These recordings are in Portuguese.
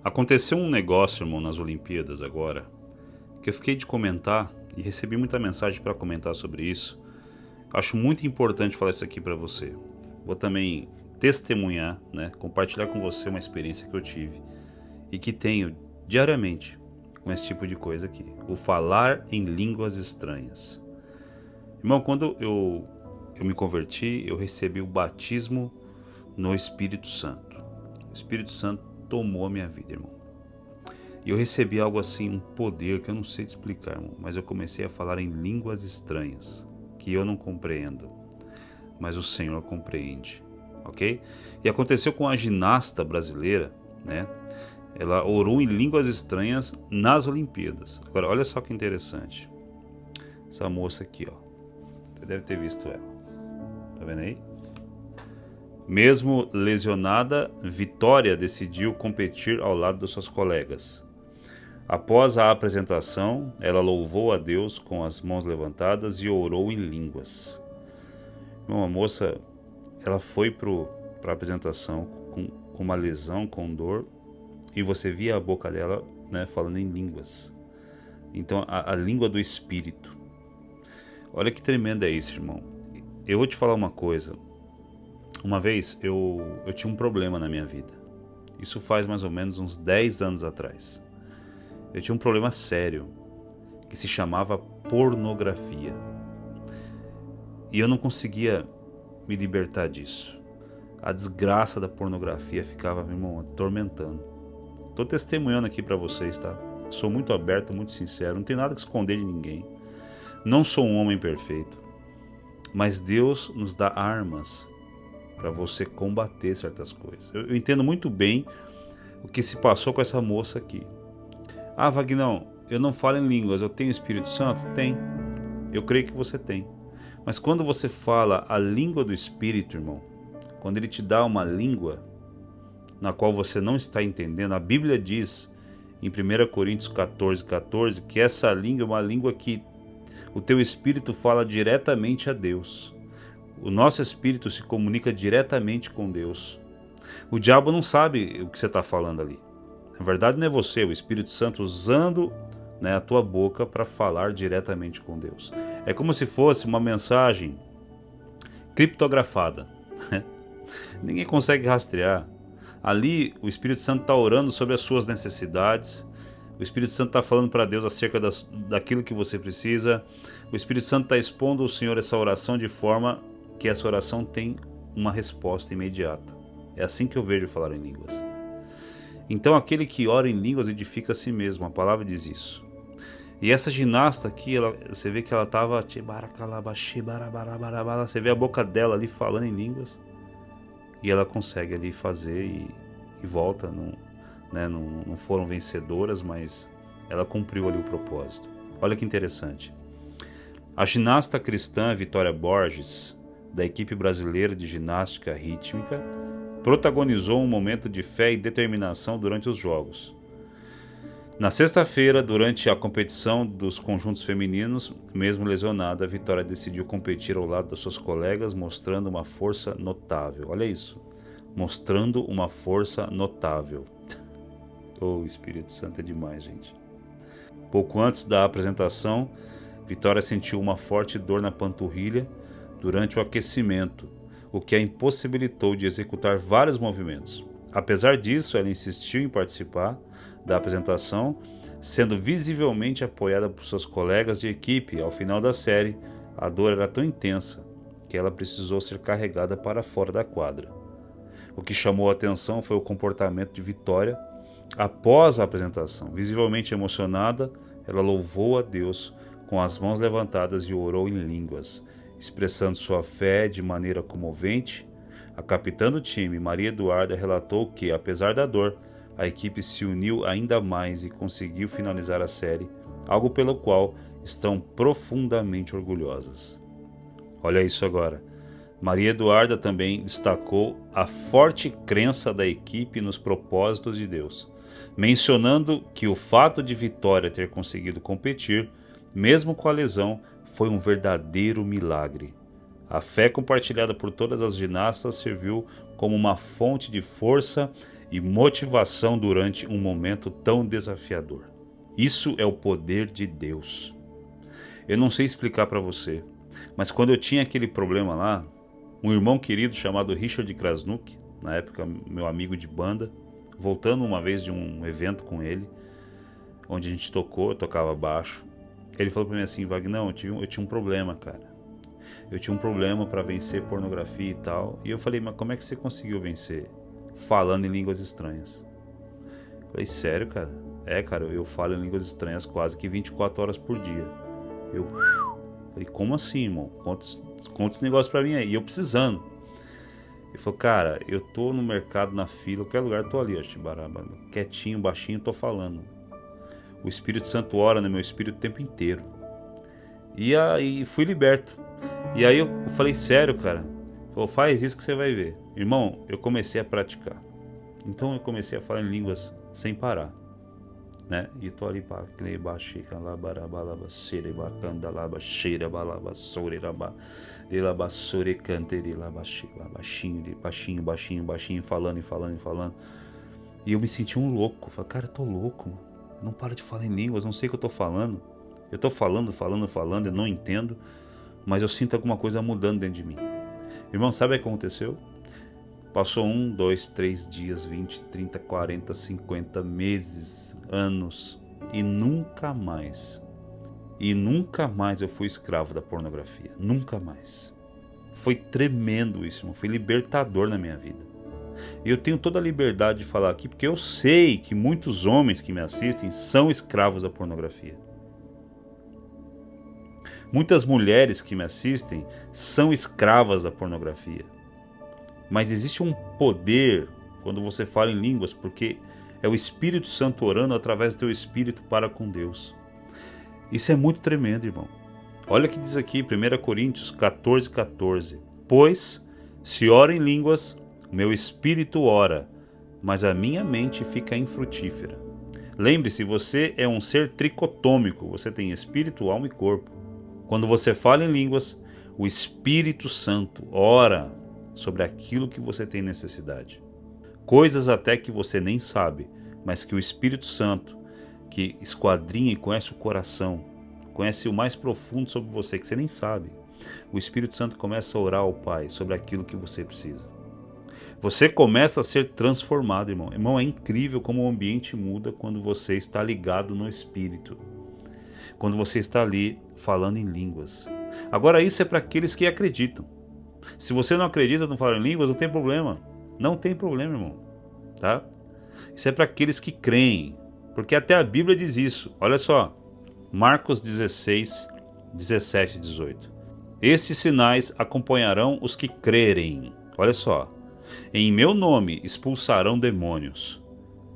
Aconteceu um negócio, irmão, nas Olimpíadas agora, que eu fiquei de comentar e recebi muita mensagem para comentar sobre isso. Acho muito importante falar isso aqui para você. Vou também testemunhar, né, compartilhar com você uma experiência que eu tive e que tenho diariamente com esse tipo de coisa aqui. O falar em línguas estranhas. Irmão, quando eu me converti, eu recebi o batismo no Espírito Santo. O Espírito Santo tomou a minha vida, irmão. E eu recebi algo assim, um poder que eu não sei te explicar, irmão. Mas eu comecei a falar em línguas estranhas, que eu não compreendo, mas o Senhor compreende, ok? E aconteceu com a ginasta brasileira, né? Ela orou em línguas estranhas nas Olimpíadas. Agora, olha só que interessante. Essa moça aqui, ó. Você deve ter visto ela. Tá vendo aí? Mesmo lesionada, Vitória decidiu competir ao lado dos seus colegas. Após a apresentação, ela louvou a Deus com as mãos levantadas e orou em línguas. Uma moça, ela foi para a apresentação com uma lesão, com dor, e você via a boca dela, né, falando em línguas. Então, a língua do Espírito. Olha que tremendo é isso, irmão. Eu vou te falar uma coisa. Uma vez eu tinha um problema na minha vida. Isso faz mais ou menos uns 10 anos atrás. Eu tinha um problema sério que se chamava pornografia. E eu não conseguia me libertar disso. A desgraça da pornografia ficava, meu irmão, atormentando. Estou testemunhando aqui para vocês, tá? Sou muito aberto, muito sincero, não tenho nada que esconder de ninguém. Não sou um homem perfeito. Mas Deus nos dá armas para você combater certas coisas. Eu entendo muito bem o que se passou com essa moça aqui. Ah, Vagnão, eu não falo em línguas, eu tenho Espírito Santo? Tem. Eu creio que você tem. Mas quando você fala a língua do Espírito, irmão, quando ele te dá uma língua na qual você não está entendendo, a Bíblia diz em 1 Coríntios 14, que essa língua é uma língua que o teu espírito fala diretamente a Deus. O nosso espírito se comunica diretamente com Deus. O diabo não sabe o que você está falando ali. Na verdade não é você, é o Espírito Santo usando, né, a tua boca para falar diretamente com Deus. É como se fosse uma mensagem criptografada. Ninguém consegue rastrear. Ali o Espírito Santo está orando sobre as suas necessidades. O Espírito Santo está falando para Deus acerca daquilo que você precisa. O Espírito Santo está expondo ao Senhor essa oração de forma que essa oração tem uma resposta imediata. É assim que eu vejo falar em línguas. Então aquele que ora em línguas edifica a si mesmo, a palavra diz isso. E essa ginasta aqui, você vê que ela estava... Você vê a boca dela ali falando em línguas. E ela consegue ali fazer e volta. Não foram vencedoras, mas ela cumpriu ali o propósito. Olha que interessante. A ginasta cristã Vitória Borges, da equipe brasileira de ginástica rítmica, protagonizou um momento de fé e determinação durante os Jogos. Na sexta-feira, durante a competição dos conjuntos femininos, mesmo lesionada, a Vitória decidiu competir ao lado das suas colegas, mostrando uma força notável. Olha isso, mostrando uma força notável. Oh, o Espírito Santo é demais, gente. Pouco antes da apresentação, Vitória sentiu uma forte dor na panturrilha durante o aquecimento, o que a impossibilitou de executar vários movimentos. Apesar disso, ela insistiu em participar da apresentação, sendo visivelmente apoiada por seus colegas de equipe. Ao final da série, a dor era tão intensa que ela precisou ser carregada para fora da quadra. O que chamou a atenção foi o comportamento de Vitória após a apresentação. Visivelmente emocionada, ela louvou a Deus com as mãos levantadas e orou em línguas, expressando sua fé de maneira comovente. A capitã do time, Maria Eduarda, relatou que, apesar da dor, a equipe se uniu ainda mais e conseguiu finalizar a série, algo pelo qual estão profundamente orgulhosas. Olha isso agora. Maria Eduarda também destacou a forte crença da equipe nos propósitos de Deus, mencionando que o fato de Vitória ter conseguido competir, mesmo com a lesão, foi um verdadeiro milagre. A fé compartilhada por todas as ginastas serviu como uma fonte de força e motivação durante um momento tão desafiador. Isso é o poder de Deus. Eu não sei explicar para você, mas quando eu tinha aquele problema lá, um irmão querido chamado Richard Krasnuk, na época meu amigo de banda, voltando uma vez de um evento com ele, onde a gente tocou, eu tocava baixo, ele falou pra mim assim: Vagnão, eu tinha um problema, cara. Eu tinha um problema para vencer pornografia e tal. E eu falei: mas como é que você conseguiu vencer? Falando em línguas estranhas. Eu falei: sério, cara? É, cara, eu falo em línguas estranhas quase que 24 horas por dia. Eu falei: como assim, irmão? Conta esse negócio pra mim aí. E eu precisando. Ele falou: cara, eu tô no mercado, na fila, qualquer lugar, eu tô ali, quietinho, baixinho, tô falando. O Espírito Santo ora no meu espírito o tempo inteiro. E aí fui liberto. E aí eu falei: sério, cara? Ele falou: faz isso que você vai ver. Irmão, eu comecei a praticar. Então eu comecei a falar em línguas sem parar, né? E tô ali para baixinho, falando. E eu me senti um louco. Falei: cara, eu tô louco, mano. Eu não paro de falar em línguas, não sei o que eu tô falando. Eu tô falando, eu não entendo, mas eu sinto alguma coisa mudando dentro de mim. Irmão, sabe o que aconteceu? Passou 1, 2, 3 dias, 20, 30, 40, 50 meses, anos, e nunca mais eu fui escravo da pornografia. Nunca mais. Foi tremendo isso, irmão. Foi libertador na minha vida. E eu tenho toda a liberdade de falar aqui, porque eu sei que muitos homens que me assistem são escravos da pornografia. Muitas mulheres que me assistem são escravas da pornografia. Mas existe um poder quando você fala em línguas, porque é o Espírito Santo orando através do teu espírito para com Deus. Isso é muito tremendo, irmão. Olha o que diz aqui, 1 Coríntios 14:14. Pois, se oro em línguas, o meu espírito ora, mas a minha mente fica infrutífera. Lembre-se, você é um ser tricotômico, você tem espírito, alma e corpo. Quando você fala em línguas, o Espírito Santo ora sobre aquilo que você tem necessidade. Coisas até que você nem sabe, mas que o Espírito Santo, que esquadrinha e conhece o coração, conhece o mais profundo sobre você, que você nem sabe. O Espírito Santo começa a orar ao Pai sobre aquilo que você precisa. Você começa a ser transformado, irmão. Irmão, é incrível como o ambiente muda quando você está ligado no Espírito. Quando você está ali falando em línguas. Agora, isso é para aqueles que acreditam. Se você não acredita no falar em línguas, não tem problema. Não tem problema, irmão. Tá? Isso é para aqueles que creem. Porque até a Bíblia diz isso. Olha só. Marcos 16, 17 e 18. Esses sinais acompanharão os que crerem. Olha só. Em meu nome expulsarão demônios.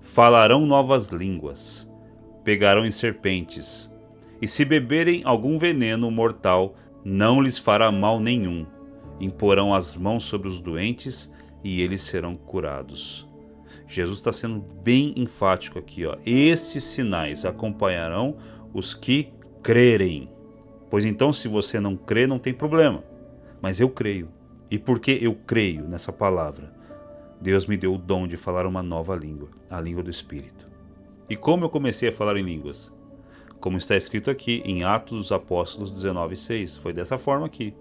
Falarão novas línguas. Pegarão em serpentes. E se beberem algum veneno mortal, não lhes fará mal nenhum. Imporão as mãos sobre os doentes e eles serão curados. Jesus está sendo bem enfático aqui, ó. Esses sinais acompanharão os que crerem. Pois então, se você não crê, não tem problema. Mas eu creio. E porque eu creio nessa palavra, Deus me deu o dom de falar uma nova língua, a língua do Espírito. E como eu comecei a falar em línguas? Como está escrito aqui em Atos dos Apóstolos 19:6. Foi dessa forma aqui.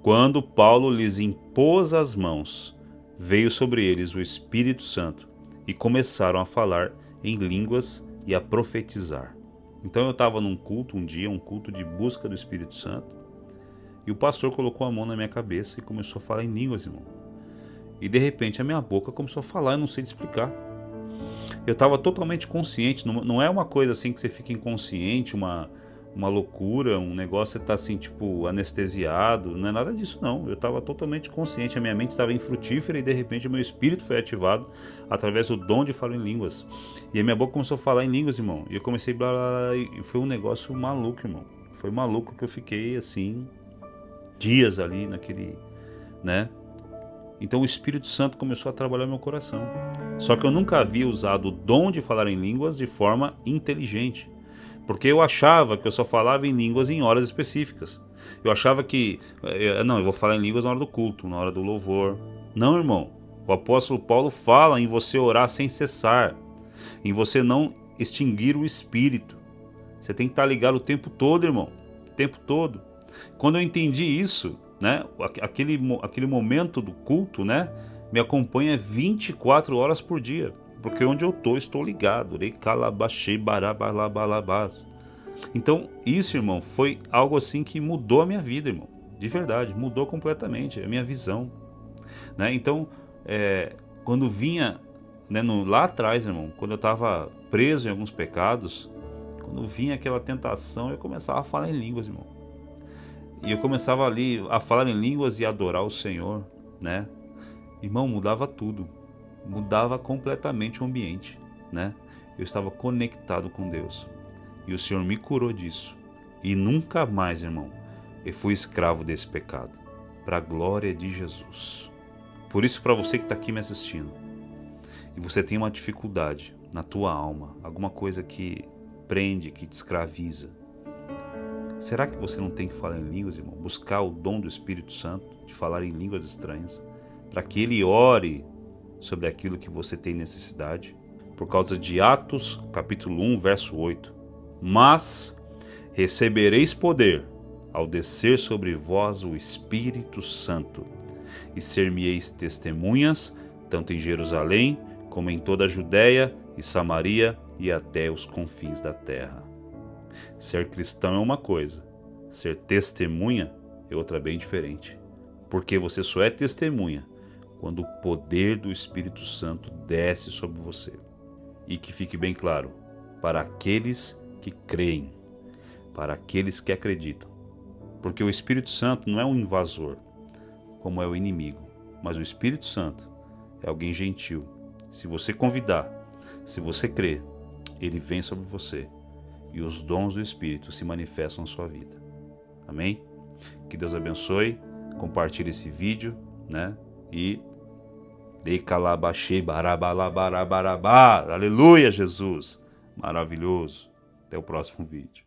Quando Paulo lhes impôs as mãos, veio sobre eles o Espírito Santo e começaram a falar em línguas e a profetizar. Então eu estava num culto um dia, um culto de busca do Espírito Santo, e o pastor colocou a mão na minha cabeça e começou a falar em línguas, irmão. E de repente a minha boca começou a falar, eu não sei te explicar. Eu estava totalmente consciente, não é uma coisa assim que você fica inconsciente, uma loucura, um negócio que você está assim, tipo, anestesiado, não é nada disso não. Eu estava totalmente consciente, a minha mente estava infrutífera e de repente o meu espírito foi ativado através do dom de falar em línguas. E a minha boca começou a falar em línguas, irmão. E eu comecei blá, blá, blá, e foi um negócio maluco, irmão. Foi maluco que eu fiquei assim, dias ali naquele, né? Então o Espírito Santo começou a trabalhar no meu coração. Só que eu nunca havia usado o dom de falar em línguas de forma inteligente. Porque eu achava que eu só falava em línguas em horas específicas. Eu achava que, não, eu vou falar em línguas na hora do culto, na hora do louvor. Não, irmão. O apóstolo Paulo fala em você orar sem cessar, em você não extinguir o espírito. Você tem que estar ligado o tempo todo, irmão, o tempo todo. Quando eu entendi isso, né, aquele momento do culto, né, me acompanha 24 horas por dia, porque onde eu estou ligado. Então isso, irmão, foi algo assim que mudou a minha vida, irmão, de verdade, mudou completamente a minha visão, né? Então, quando vinha, né, lá atrás, irmão, quando eu estava preso em alguns pecados, quando vinha aquela tentação, eu começava a falar em línguas, irmão. E eu começava ali a falar em línguas e adorar o Senhor, né? Irmão, mudava tudo. Mudava completamente o ambiente, né? Eu estava conectado com Deus. E o Senhor me curou disso. E nunca mais, irmão, eu fui escravo desse pecado. Para a glória de Jesus. Por isso, para você que está aqui me assistindo, e você tem uma dificuldade na tua alma, alguma coisa que prende, que te escraviza, será que você não tem que falar em línguas, irmão? Buscar o dom do Espírito Santo, de falar em línguas estranhas, para que Ele ore sobre aquilo que você tem necessidade? Por causa de Atos, capítulo 1, verso 8. Mas recebereis poder ao descer sobre vós o Espírito Santo, e ser-me-eis testemunhas, tanto em Jerusalém, como em toda a Judéia e Samaria e até os confins da terra. Ser cristão é uma coisa, ser testemunha é outra bem diferente. Porque você só é testemunha quando o poder do Espírito Santo desce sobre você. E que fique bem claro, para aqueles que creem, para aqueles que acreditam. Porque o Espírito Santo não é um invasor, como é o inimigo, mas o Espírito Santo é alguém gentil. Se você convidar, se você crer, ele vem sobre você e os dons do Espírito se manifestam na sua vida. Amém? Que Deus abençoe, compartilhe esse vídeo, né? E aleluia, Jesus, maravilhoso. Até o próximo vídeo.